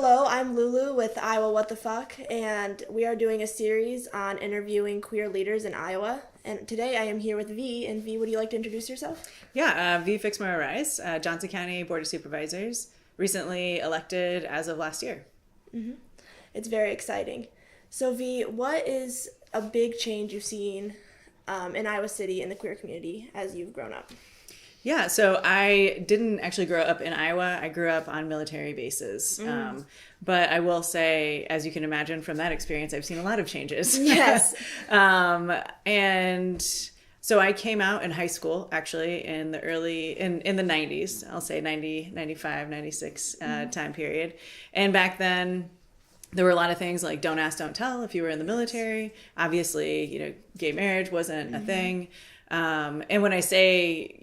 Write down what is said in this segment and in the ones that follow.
Hello, I'm Lulu with IowaWTF, and we are doing a series on interviewing queer leaders in Iowa. And today I am here with V. And V, would you like to introduce yourself? Yeah, V Fixmer-Oraiz, Johnson County Board of Supervisors, recently elected as of last year. It's very exciting. So V, what is a big change you've seen in Iowa City in the queer community as you've grown up? Yeah, so I didn't actually grow up in Iowa. I grew up on military bases. But I will say, as you can imagine from that experience, I've seen a lot of changes. Yes. And so I came out in high school, actually, in the in the 90s, I'll say 90, 95, 96 time period. And back then, there were a lot of things like don't ask, don't tell if you were in the military. Obviously, gay marriage wasn't a thing. And when I say,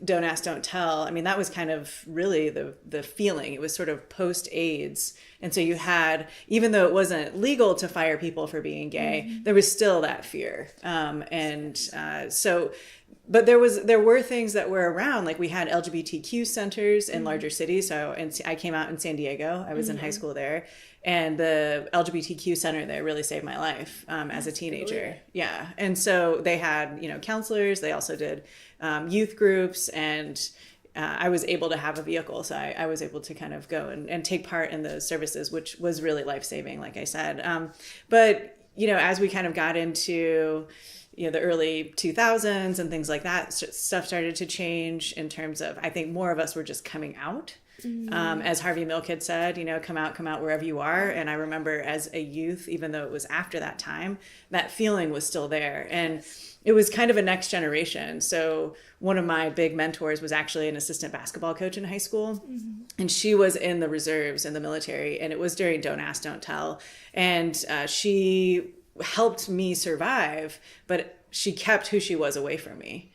don't ask, don't tell, I mean, that was kind of really the feeling. It was sort of post-AIDS. And so you had, even though it wasn't legal to fire people for being gay, there was still that fear. But there were things that were around, like we had LGBTQ centers in larger cities. So I came out in San Diego. I was in high school there. And the LGBTQ center there really saved my life as a teenager. Yeah. And so they had, counselors. They also did youth groups. And I was able to have a vehicle. So I was able to kind of go and take part in those services, which was really life-saving, like I said. But as we kind of got into the early 2000s and things like that, stuff started to change in terms of, I think more of us were just coming out. As Harvey Milk had said, come out wherever you are. And I remember as a youth, even though it was after that time, that feeling was still there. And it was kind of a next generation. So one of my big mentors was actually an assistant basketball coach in high school. And she was in the reserves in the military. And it was during Don't Ask, Don't Tell. And she helped me survive, but she kept who she was away from me.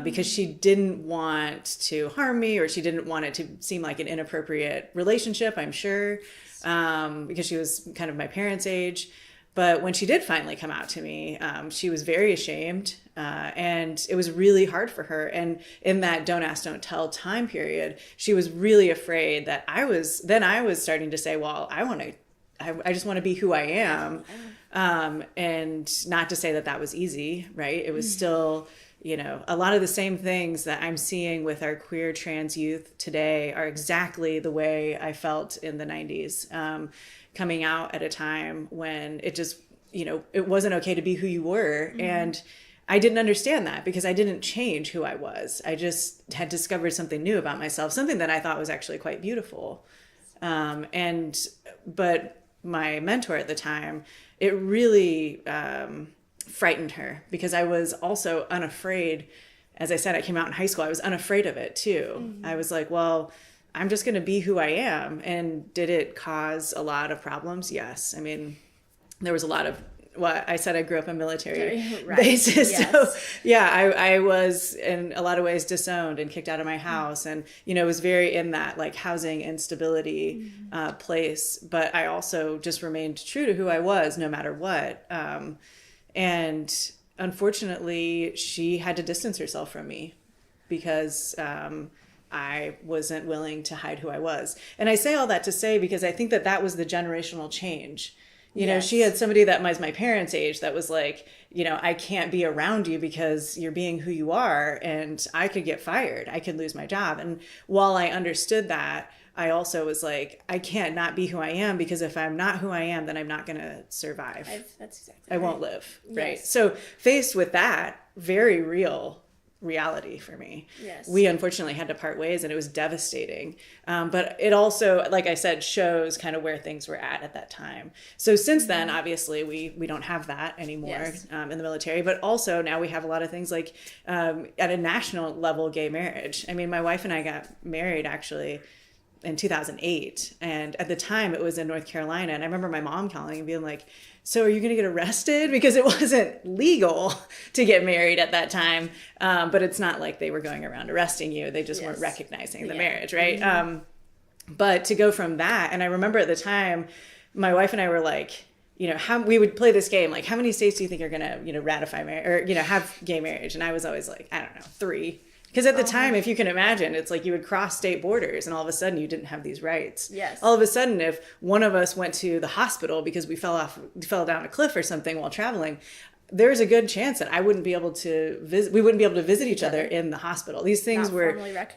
Because she didn't want to harm me, or she didn't want it to seem like an inappropriate relationship, I'm sure, because she was kind of my parents' age. But when she did finally come out to me, she was very ashamed, and it was really hard for her. And in that don't ask, don't tell time period, she was really afraid that I was starting to say, well, I just want to be who I am. And not to say that was easy, right? It was still, a lot of the same things that I'm seeing with our queer trans youth today are exactly the way I felt in the 90s, coming out at a time when it just, it wasn't okay to be who you were. And I didn't understand that because I didn't change who I was. I just had discovered something new about myself, something that I thought was actually quite beautiful. But my mentor at the time, it really frightened her because I was also unafraid. As I said, I came out in high school. I was unafraid of it too. I was like, well, I'm just going to be who I am. And did it cause a lot of problems? Yes. I mean, there was a lot of, I said I grew up in military bases. Yes. So yeah, I was in a lot of ways disowned and kicked out of my house. And, was very in that like housing instability place. But I also just remained true to who I was no matter what. And unfortunately, she had to distance herself from me because I wasn't willing to hide who I was. And I say all that to say, because I think that was the generational change. She had somebody that was my parents' age that was like, I can't be around you because you're being who you are, and I could get fired. I could lose my job. And while I understood that, I also was like, I can't not be who I am, because if I'm not who I am, then I'm not going to survive. That's exactly I won't live. Yes. Right. So faced with that very real reality for me, we unfortunately had to part ways, and it was devastating. But it also, like I said, shows kind of where things were at that time. So since then, obviously, we don't have that anymore in the military. But also now we have a lot of things like at a national level, gay marriage. I mean, my wife and I got married actually in 2008. And at the time it was in North Carolina. And I remember my mom calling and being like, so are you going to get arrested? Because it wasn't legal to get married at that time. But it's not like they were going around arresting you. They just weren't recognizing the marriage, right? But to go from that, and I remember at the time, my wife and I were like, how we would play this game, like, how many states do you think are going to, ratify marriage or, have gay marriage? And I was always like, I don't know, 3. Because at the time, if you can imagine, it's like you would cross state borders and all of a sudden you didn't have these rights. Yes. All of a sudden, if one of us went to the hospital because we fell down a cliff or something while traveling, there's a good chance that we wouldn't be able to visit each other in the hospital. These things were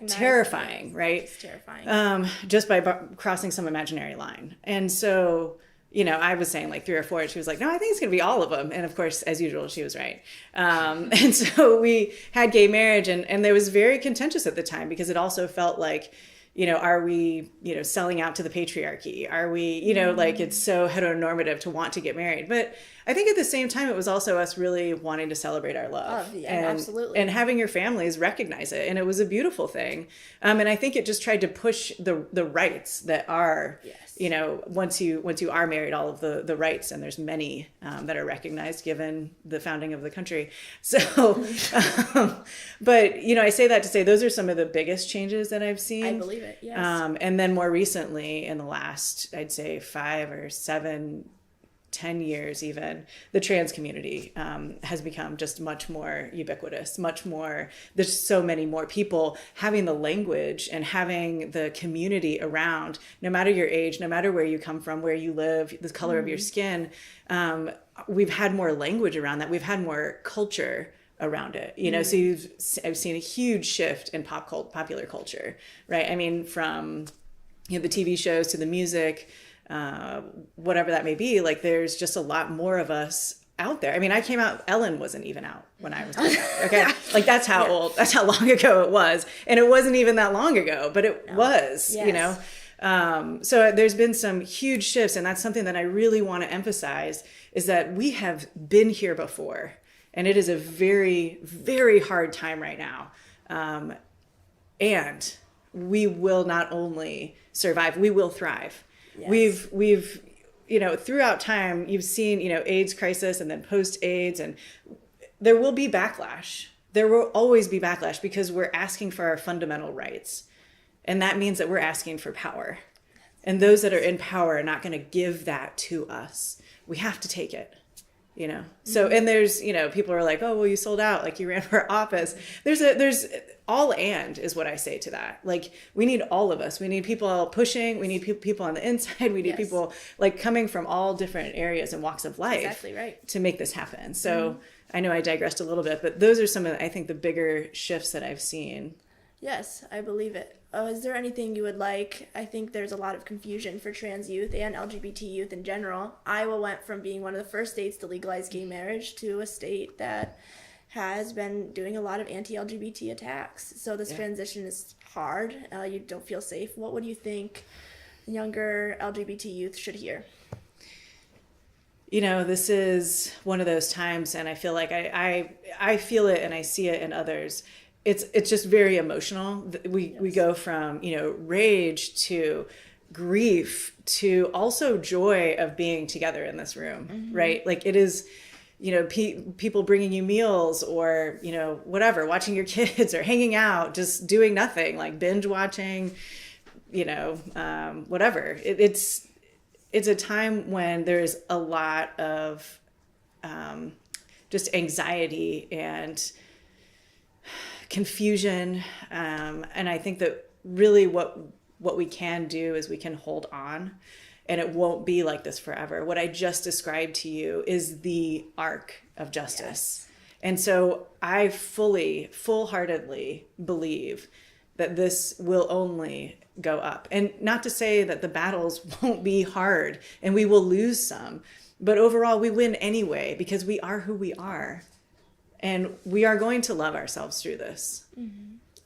terrifying, right? It's terrifying. Just by crossing some imaginary line. And so, I was saying like 3 or 4, and she was like, no, I think it's going to be all of them. And of course, as usual, she was right. And so we had gay marriage, and it was very contentious at the time because it also felt like, are we, selling out to the patriarchy? Are we, like it's so heteronormative to want to get married? But I think at the same time, it was also us really wanting to celebrate our love. Yeah, absolutely. And having your families recognize it. And it was a beautiful thing. And I think it just tried to push the rights that are, once you are married, all of the rights, and there's many that are recognized given the founding of the country. So, but, I say that to say those are some of the biggest changes that I've seen. I believe it, yes. And then more recently, in the last, I'd say 5 or 7, 10 years even, the trans community has become just much more ubiquitous, much more, there's so many more people having the language and having the community around, no matter your age, no matter where you come from, where you live, the color of your skin. We've had more language around that. We've had more culture around it, so I've seen a huge shift in popular culture, right? I mean, from the TV shows to the music, whatever that may be, like there's just a lot more of us out there. I mean, I came out, Ellen wasn't even out when I was coming out, okay? Like that's how old, that's how long ago it was. And it wasn't even that long ago, but it was, Yes. So there's been some huge shifts, and that's something that I really want to emphasize, is that we have been here before, and it is a very, very hard time right now. And we will not only survive, we will thrive. Yes. We've throughout time, you've seen, AIDS crisis and then post-AIDS, and there will be backlash. There will always be backlash because we're asking for our fundamental rights. And that means that we're asking for power. And those that are in power are not going to give that to us. We have to take it. So, and there's, people are like, oh, well, you sold out, like you ran for office. There's all and is what I say to that. Like, we need all of us. We need people pushing. We need people on the inside. We need people like coming from all different areas and walks of life. Exactly right. To make this happen. So I know I digressed a little bit, but those are some of, I think, the bigger shifts that I've seen. Yes, I believe it. Is there anything you would like? I think there's a lot of confusion for trans youth and LGBT youth in general. Iowa went from being one of the first states to legalize gay marriage to a state that has been doing a lot of anti-LGBT attacks. So this transition is hard. You don't feel safe. What would you think younger LGBT youth should hear? This is one of those times, and I feel like I feel it and I see it in others. It's just very emotional. We go from, rage to grief to also joy of being together in this room, right? Like it is, people bringing you meals or, whatever, watching your kids or hanging out, just doing nothing, like binge watching, whatever. It's a time when there's a lot of just anxiety and confusion, and I think that really what we can do is we can hold on, and it won't be like this forever. What I just described to you is the arc of justice. Yes. And so I full-heartedly believe that this will only go up. And not to say that the battles won't be hard and we will lose some, but overall we win anyway because we are who we are. And we are going to love ourselves through this.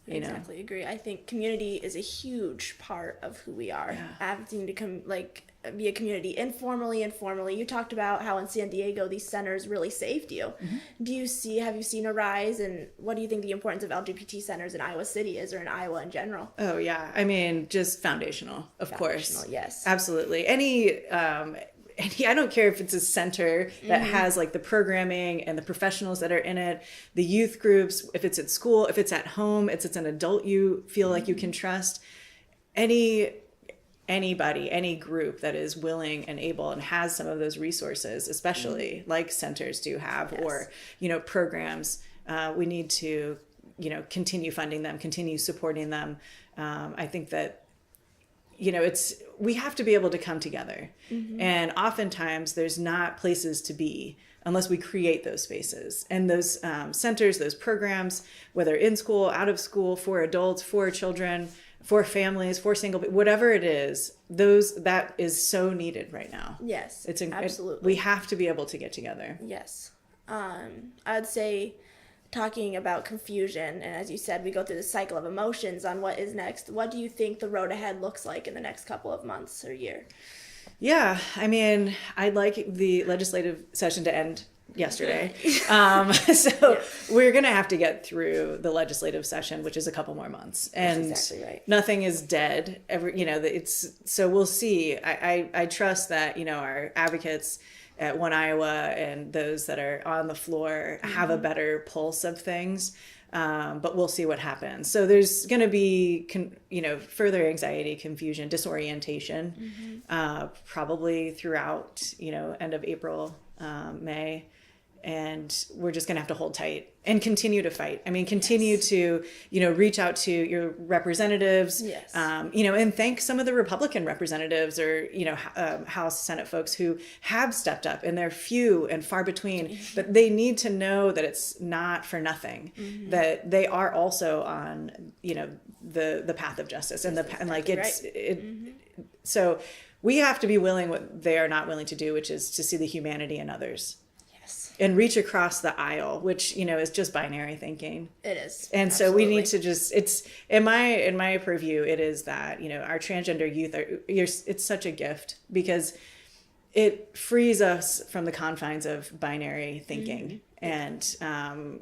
Exactly, agree. I think community is a huge part of who we are. Having to be a community informally and formally. You talked about how in San Diego these centers really saved you. Have you seen a rise, and what do you think the importance of LGBT centers in Iowa City is, or in Iowa in general? Oh yeah, I mean, just foundational, of course. Yes, absolutely. I don't care if it's a center that has like the programming and the professionals that are in it, the youth groups, if it's at school, if it's at home, if it's an adult you feel like you can trust. Anybody, any group that is willing and able and has some of those resources, especially like centers do have, or, programs, we need to continue funding them, continue supporting them. I think that, we have to be able to come together. And oftentimes there's not places to be unless we create those spaces and those centers, those programs, whether in school, out of school, for adults, for children, for families, for single, whatever it is, that is so needed right now. Yes, absolutely. We have to be able to get together. Yes. I'd say talking about confusion, and as you said, we go through the cycle of emotions on what is next. What do you think the road ahead looks like in the next couple of months or year? Yeah, I mean, I'd like the legislative session to end yesterday. We're going to have to get through the legislative session, which is a couple more months. And that's exactly right. Nothing is dead. So we'll see. I trust that, our advocates at One Iowa and those that are on the floor have a better pulse of things. But we'll see what happens. So there's going to be, further anxiety, confusion, disorientation, probably throughout, end of April, May. And we're just going to have to hold tight and continue to fight. I mean, continue to, reach out to your representatives, and thank some of the Republican representatives or, House, Senate folks who have stepped up, and they're few and far between, but they need to know that it's not for nothing, that they are also on, the path of justice so we have to be willing what they are not willing to do, which is to see the humanity in others. And reach across the aisle, which, is just binary thinking. It is. And so we need to it's in my purview, it is that, our transgender youth it's such a gift because it frees us from the confines of binary thinking. And,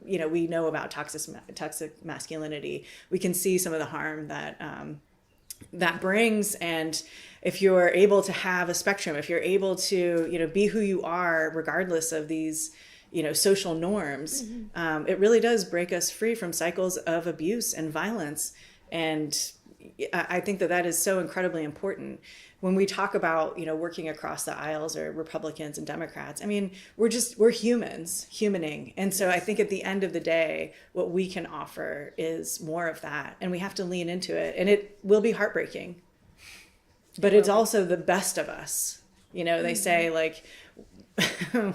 we know about toxic masculinity. We can see some of the harm that brings. And if you're able to have a spectrum, if you're able to, be who you are, regardless of these, social norms, it really does break us free from cycles of abuse and violence. And I think that is so incredibly important. When we talk about, working across the aisles or Republicans and Democrats, I mean, we're humans, humaning. And so I think at the end of the day, what we can offer is more of that. And we have to lean into it. And it will be heartbreaking. But it's also the best of us. They say, like,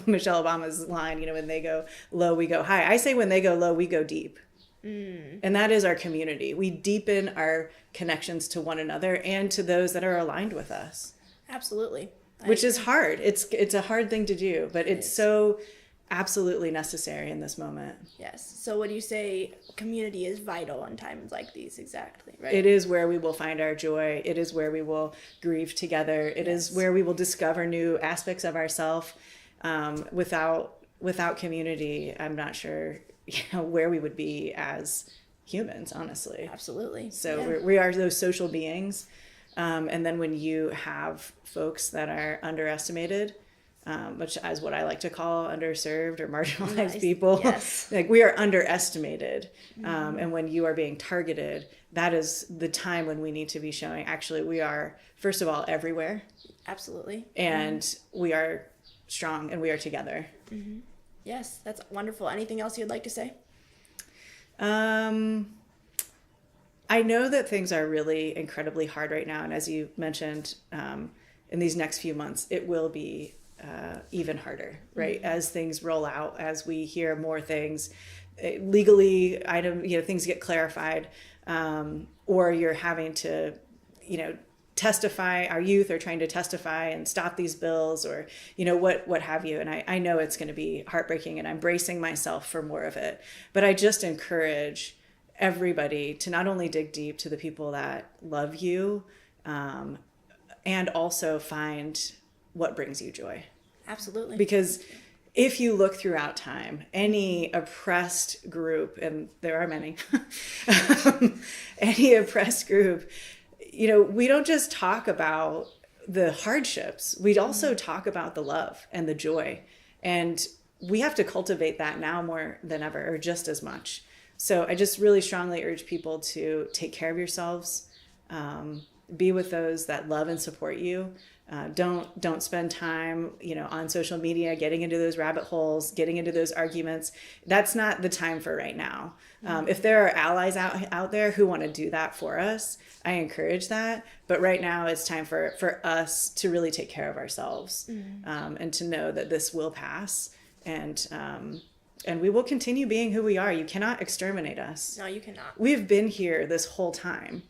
Michelle Obama's line, when they go low, we go high. I say when they go low, we go deep. And that is our community. We deepen our connections to one another and to those that are aligned with us. Absolutely. Which is hard. It's a hard thing to do, but it's so absolutely necessary in this moment. Yes. So what do you say community is vital in times like these? Exactly. Right. It is where we will find our joy. It is where we will grieve together. It is where we will discover new aspects of ourselves. Without community, I'm not sure where we would be as humans, honestly. Absolutely. So we are those social beings. And then when you have folks that are underestimated, which is what I like to call underserved or marginalized people, like we are underestimated. And when you are being targeted, that is the time when we need to be showing, actually, we are, first of all, everywhere. Absolutely. And we are strong and we are together. Yes, that's wonderful. Anything else you'd like to say? I know that things are really incredibly hard right now. And as you mentioned, in these next few months, it will be even harder, right? As things roll out, as we hear more things, legally, things get clarified, or you're having to, testify, our youth are trying to testify and stop these bills or, what have you. And I know it's going to be heartbreaking and I'm bracing myself for more of it. But I just encourage everybody to not only dig deep to the people that love you, and also find what brings you joy. Absolutely. Because if you look throughout time, any oppressed group, and there are many, any oppressed group, we don't just talk about the hardships. We also talk about the love and the joy. And we have to cultivate that now more than ever, or just as much. So I just really strongly urge people to take care of yourselves, be with those that love and support you. Don't spend time, on social media, getting into those rabbit holes, getting into those arguments. That's not the time for right now. If there are allies out there who want to do that for us, I encourage that. But right now it's time for us to really take care of ourselves, and to know that this will pass, and we will continue being who we are. You cannot exterminate us. No, you cannot. We've been here this whole time.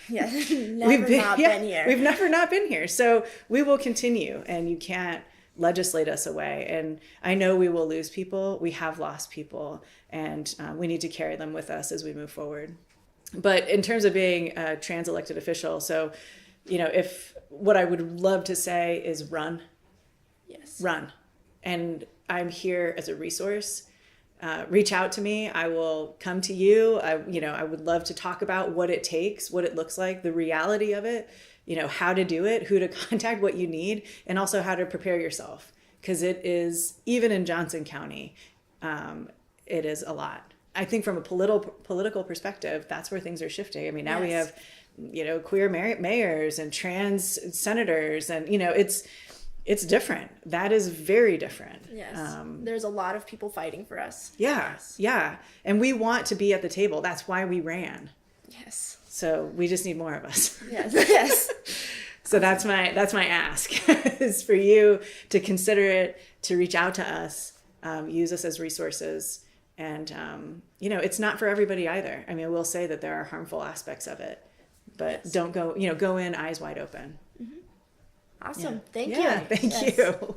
Yeah, been here. We've never not been here. So we will continue, and you can't legislate us away. And I know we will lose people. We have lost people, and we need to carry them with us as we move forward. But in terms of being a trans elected official, so, if what I would love to say is run. Yes. Run. And I'm here as a resource. Reach out to me. I will come to you. I would love to talk about what it takes, what it looks like, the reality of it, how to do it, who to contact, what you need, and also how to prepare yourself. Because it is, even in Johnson County, it is a lot. I think from a political perspective, that's where things are shifting. I mean, now we have, queer mayors and trans senators, and, it's different. That is very different. Yes. There's a lot of people fighting for us. Yeah. Yes. Yeah. And we want to be at the table. That's why we ran. Yes. So we just need more of us. Yes. Yes. So that's my ask is for you to consider it, to reach out to us, use us as resources. And, it's not for everybody either. I mean, I will say that there are harmful aspects of it, but don't go in eyes wide open. Awesome. Yeah. Thank you. Yeah, thank you.